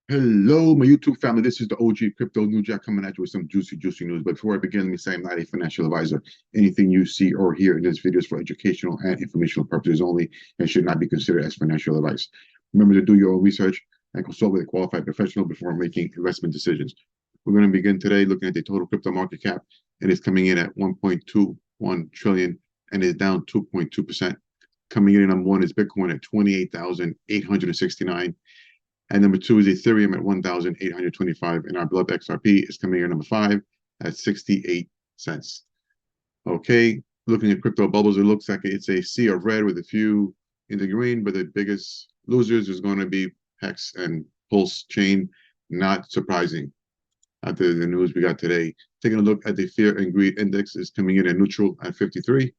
Hello, my YouTube family. This is the OG Crypto New Jack coming at you with some juicy news. But before I begin, let me say I'm not a financial advisor. Anything you see or hear in this video is for educational and informational purposes only and should not be considered as financial advice. Remember to do your own research and consult with a qualified professional before making investment decisions. We're going to begin today looking at the total crypto market cap. It is coming in at 1.21 trillion and is down 2.2%. Coming in at number one is Bitcoin at 28,869. And number two is Ethereum at 1,825. And our beloved XRP is coming in at number five at 68 cents. Okay, looking at crypto bubbles, it looks like it's a sea of red with a few in the green, but the biggest losers is going to be Hex and Pulse Chain. Not surprising after the news we got today. Taking a look at the Fear and Greed Index is coming in at neutral at 53.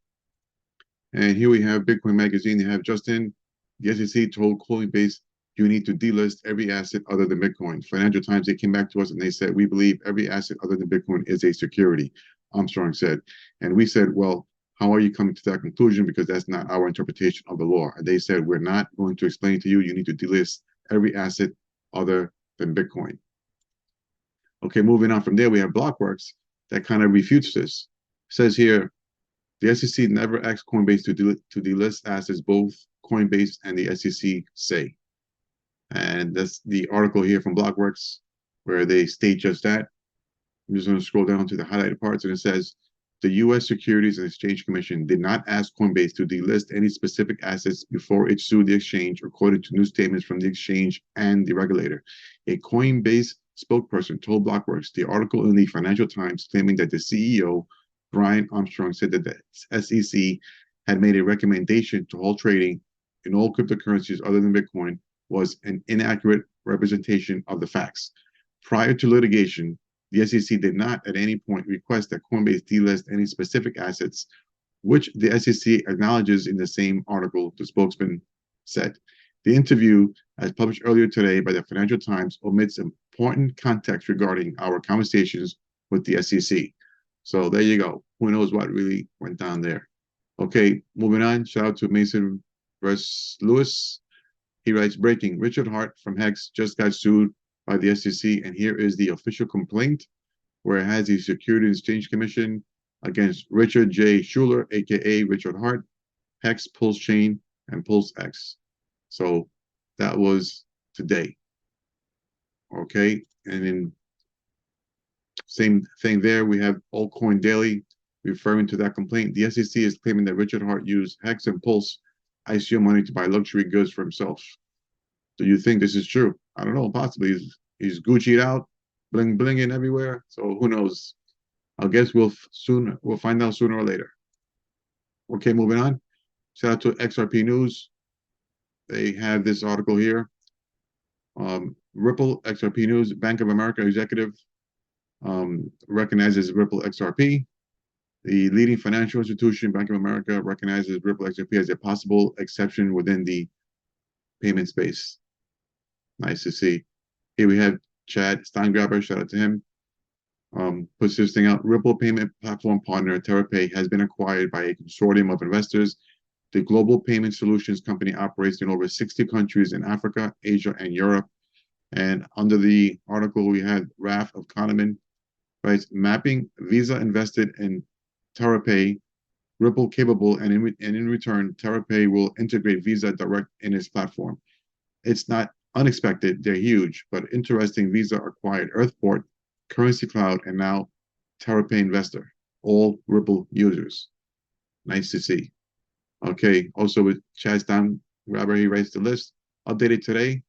And here we have Bitcoin Magazine. They have Justin. The SEC told Coinbase you need to delist every asset other than Bitcoin. Financial Times, they came back to us and they said, we believe every asset other than Bitcoin is a security, Armstrong said. And we said, well, how are you coming to that conclusion? Because that's not our interpretation of the law. And they said, we're not going to explain to you. You need to delist every asset other than Bitcoin. Okay, moving on from there, we have Blockworks that kind of refutes this. It says here, the SEC never asked Coinbase to delist assets, both Coinbase and the SEC say. And that's the article here from Blockworks where they state just that. I'm just going to scroll down to the highlighted parts, and it says, the U.S. Securities and Exchange Commission did not ask Coinbase to delist any specific assets before it sued the exchange, according to new statements from the exchange and the regulator. A Coinbase spokesperson told Blockworks the article in the Financial Times claiming that the CEO, Brian Armstrong, said that the SEC had made a recommendation to halt trading in all cryptocurrencies other than Bitcoin was an inaccurate representation of the facts. Prior to litigation, the SEC did not at any point request that Coinbase delist any specific assets, which the SEC acknowledges in the same article, the spokesman said. The interview, as published earlier today by the Financial Times, omits important context regarding our conversations with the SEC. So there you go. Who knows what really went down there. Okay, moving on. Shout out to Mason versus Lewis. He writes, breaking, Richard Hart from Hex just got sued by the SEC, and here is the official complaint where it has the Securities and Exchange Commission against Richard J. Schuler, aka Richard Hart, Hex, Pulse Chain, and Pulse X. So that was today. Okay, and then same thing there. We have Altcoin Daily referring to that complaint. The SEC is claiming that Richard Hart used Hex and Pulse ICO money to buy luxury goods for himself. Do you think this is true? I don't know. Possibly he's Gucci'd out, blinging everywhere. So who knows? I guess we'll find out sooner or later. Okay, moving on. Shout out to XRP News. They have this article here. Ripple XRP News. Bank of America executive recognizes Ripple XRP. The leading financial institution, Bank of America, recognizes Ripple XRP as a possible exception within the payment space. Nice to see. Here we have Chad Steingraber, shout out to him. Puts this thing out. Ripple payment platform partner TerraPay has been acquired by a consortium of investors. The global payment solutions company operates in over 60 countries in Africa, Asia, and Europe. And under the article, we had Raf of Kahneman, writes, mapping Visa invested in TerraPay, Ripple capable, and in return, TerraPay will integrate Visa Direct in its platform. It's not unexpected, they're huge, but interesting. Visa acquired Earthport, Currency Cloud, and now TerraPay Investor, all Ripple users. Nice to see. Okay, also with Chad Steingraber, he writes the list. Updated today,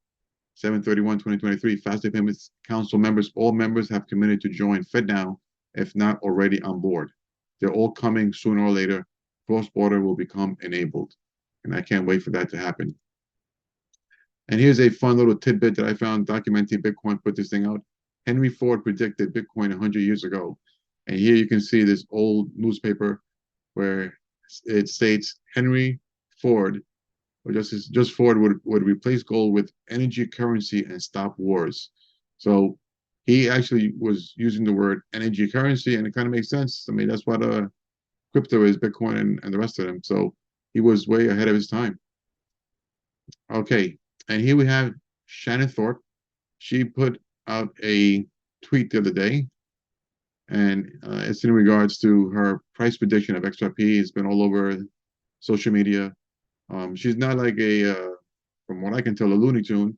7/31/2023. Faster Payments Council members, all members have committed to join FedNow, if not already on board. They're all coming sooner or later. Cross-border will become enabled. And I can't wait for that to happen. And here's a fun little tidbit that I found documenting Bitcoin, put this thing out. Henry Ford predicted Bitcoin 100 years ago. And here you can see this old newspaper where it states Henry Ford, or just Ford, would replace gold with energy currency and stop wars. So he actually was using the word energy currency, and it kind of makes sense. I mean, that's what crypto is, Bitcoin and the rest of them. So he was way ahead of his time. Okay, and here we have Shannon Thorpe. She put out a tweet the other day, and it's in regards to her price prediction of XRP. It's been all over social media. She's not like from what I can tell, a Looney Tune.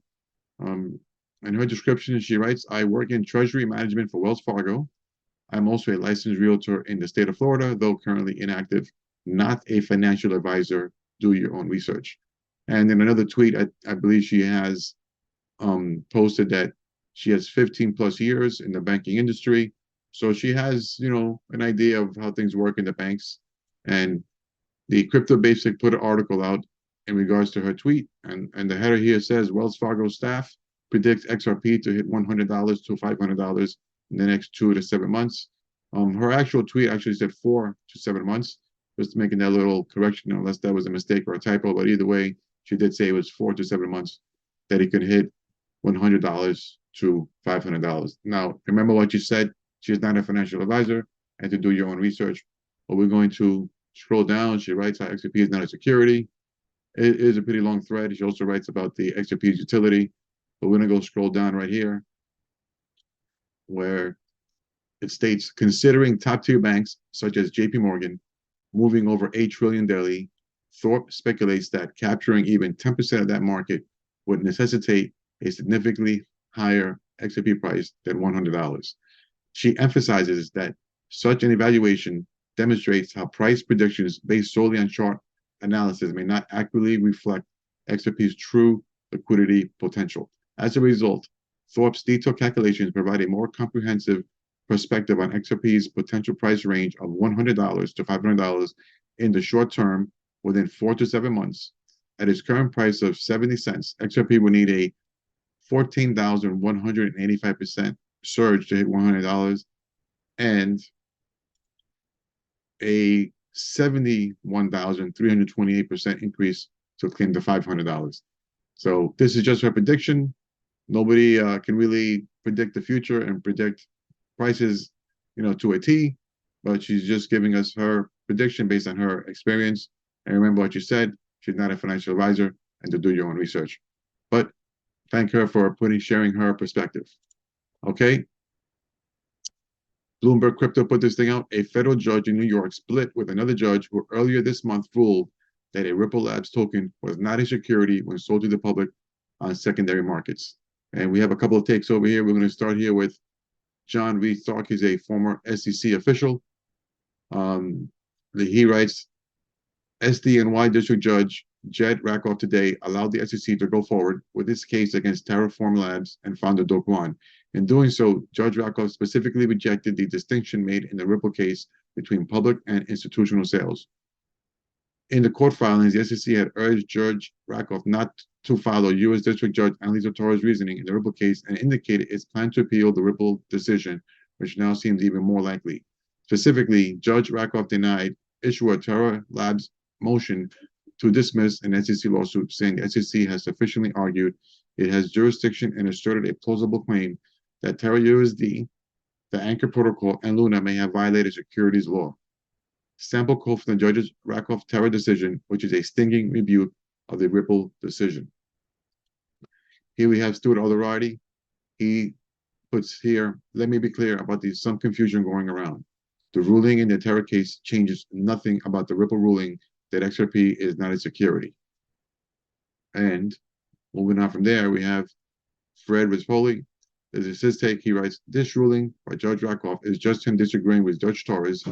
Um, in her description, she writes, "I work in treasury management for Wells Fargo. I'm also a licensed realtor in the state of Florida, though currently inactive, not a financial advisor. Do your own research." And in another tweet, I believe she has posted that she has 15 plus years in the banking industry. So she has, an idea of how things work in the banks. And the Crypto Basic put an article out in regards to her tweet. And the header here says Wells Fargo staff predicts XRP to hit $100 to $500 in the next 2 to 7 months. Her actual tweet actually said 4 to 7 months, just making that little correction, unless that was a mistake or a typo. But either way, she did say it was 4 to 7 months that he could hit $100 to $500. Now, remember what you said. She's not a financial advisor, and to do your own research. But we're going to scroll down. She writes how XRP is not a security. It is a pretty long thread. She also writes about the XRP's utility. But we're going to go scroll down right here, where it states, considering top-tier banks such as JP Morgan moving over $8 trillion daily, Thorpe speculates that capturing even 10% of that market would necessitate a significantly higher XRP price than $100. She emphasizes that such an evaluation demonstrates how price predictions based solely on chart analysis may not accurately reflect XRP's true liquidity potential. As a result, Thorpe's detailed calculations provide a more comprehensive perspective on XRP's potential price range of $100 to $500 in the short term within 4 to 7 months. At its current price of 70 cents, XRP will need a 14,185% surge to hit $100 and a 71,328% increase to claim the $500. So this is just her prediction. Nobody can really predict the future and predict prices, to a T, but she's just giving us her prediction based on her experience. And remember what you said, she's not a financial advisor, and to do your own research. But thank her for sharing her perspective. Okay. Bloomberg Crypto put this thing out. A federal judge in New York split with another judge who earlier this month ruled that a Ripple Labs token was not a security when sold to the public on secondary markets. And we have a couple of takes over here. We're going to start here with John Reed Stark. He's a former SEC official. He writes, SDNY District Judge Jed Rakoff today allowed the SEC to go forward with its case against Terraform Labs and founder Do Kwon. In doing so, Judge Rakoff specifically rejected the distinction made in the Ripple case between public and institutional sales. In the court filings, the SEC had urged Judge Rakoff not to follow U.S. District Judge Annalisa Torres' reasoning in the Ripple case and indicated its plan to appeal the Ripple decision, which now seems even more likely. Specifically, Judge Rakoff denied issuer Terra Labs' motion to dismiss an SEC lawsuit, saying the SEC has sufficiently argued it has jurisdiction and asserted a plausible claim that Terra USD, the Anchor Protocol, and Luna may have violated securities law. Sample quote from the Judge Rakoff Terra decision, which is a stinging rebuke of the Ripple decision. Here we have Stuart Alderotty. He puts here, let me be clear about some confusion going around. The ruling in the Terra case changes nothing about the Ripple ruling that XRP is not a security. And moving on from there, we have Fred Rispoli. This is his take. He writes, this ruling by Judge Rakoff is just him disagreeing with Judge Torres,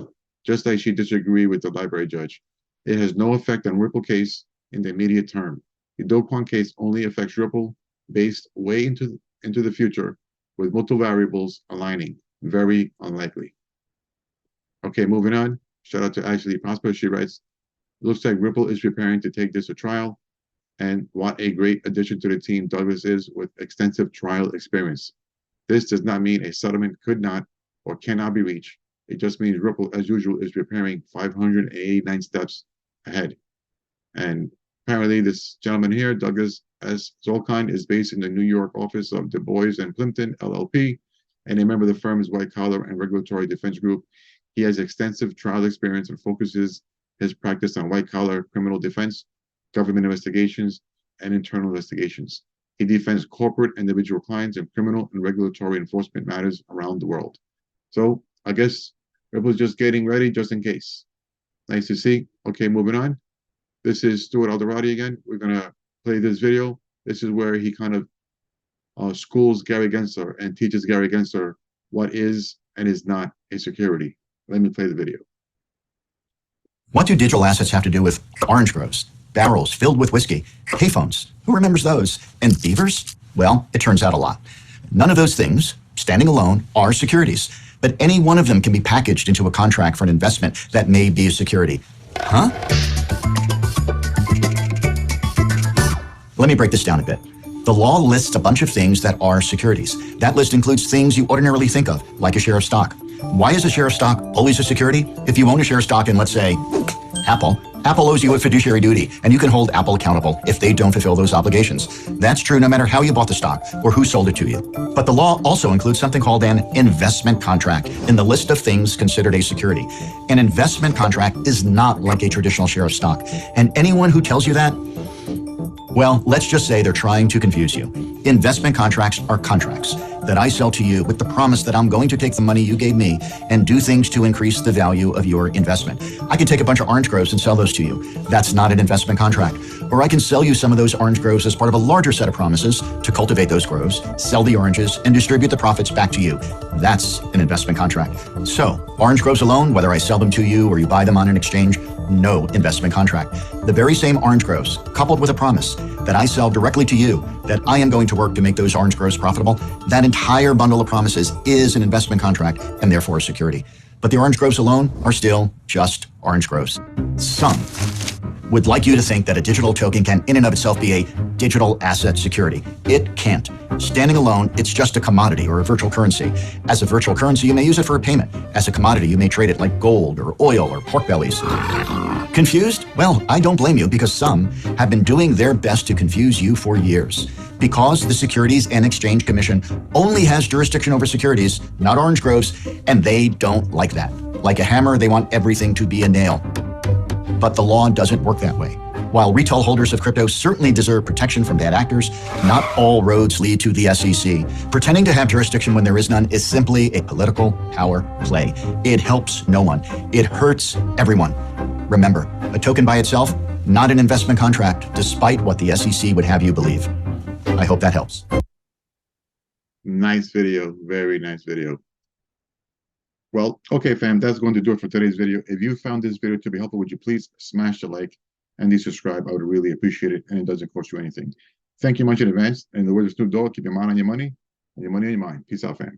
just like she disagreed with the library judge. It has no effect on Ripple case in the immediate term. The Do Kwon case only affects Ripple based way into the future with multiple variables aligning. Very unlikely. Okay, moving on. Shout out to Ashley Prosper. She writes, looks like Ripple is preparing to take this to trial. And what a great addition to the team Douglas is with extensive trial experience. This does not mean a settlement could not or cannot be reached. It just means Ripple, as usual, is preparing 589 steps ahead. And apparently this gentleman here, Douglas S. Zolkine, is based in the New York office of Du Bois and Plimpton, LLP, and a member of the firm's White Collar and Regulatory Defense Group. He has extensive trial experience and focuses his practice on white-collar criminal defense, government investigations, and internal investigations. He defends corporate and individual clients in criminal and regulatory enforcement matters around the world. So I guess Ripple's just getting ready just in case. Nice to see. Okay, moving on. This is Stuart Alderotty again. We're going to play this video. This is where he kind of schools Gary Gensler and teaches Gary Gensler what is and is not a security. Let me play the video. What do digital assets have to do with orange groves, barrels filled with whiskey, payphones? Who remembers those? And beavers? Well, it turns out a lot. None of those things, standing alone, are securities, but any one of them can be packaged into a contract for an investment that may be a security. Huh? Let me break this down a bit. The law lists a bunch of things that are securities. That list includes things you ordinarily think of, like a share of stock. Why is a share of stock always a security? If you own a share of stock in, let's say, Apple owes you a fiduciary duty, and you can hold Apple accountable if they don't fulfill those obligations. That's true no matter how you bought the stock or who sold it to you. But the law also includes something called an investment contract in the list of things considered a security. An investment contract is not like a traditional share of stock. And anyone who tells you that, well, let's just say they're trying to confuse you. Investment contracts are contracts that I sell to you with the promise that I'm going to take the money you gave me and do things to increase the value of your investment. I can take a bunch of orange groves and sell those to you. That's not an investment contract. Or I can sell you some of those orange groves as part of a larger set of promises to cultivate those groves, sell the oranges, and distribute the profits back to you. That's an investment contract. So, orange groves alone, whether I sell them to you or you buy them on an exchange, no investment contract. The very same orange groves, coupled with a promise that I sell directly to you, that I am going to work to make those orange groves profitable, that entire bundle of promises is an investment contract and therefore a security. But the orange groves alone are still just orange groves. Some would like you to think that a digital token can in and of itself be a digital asset security. It can't. Standing alone, it's just a commodity or a virtual currency. As a virtual currency, you may use it for a payment. As a commodity, you may trade it like gold or oil or pork bellies. Confused? Well, I don't blame you, because some have been doing their best to confuse you for years. Because the Securities and Exchange Commission only has jurisdiction over securities, not orange groves, and they don't like that. Like a hammer, they want everything to be a nail. But the law doesn't work that way. While retail holders of crypto certainly deserve protection from bad actors, not all roads lead to the SEC. Pretending to have jurisdiction when there is none is simply a political power play. It helps no one. It hurts everyone. Remember, a token by itself, not an investment contract, despite what the SEC would have you believe. I hope that helps. Nice video. Very nice video. Well, okay, fam, that's going to do it for today's video. If you found this video to be helpful, would you please smash the like and subscribe? I would really appreciate it, and it doesn't cost you anything. Thank you much in advance. And in the words of Snoop Dogg, keep your mind on your money and your money on your mind. Peace out, fam.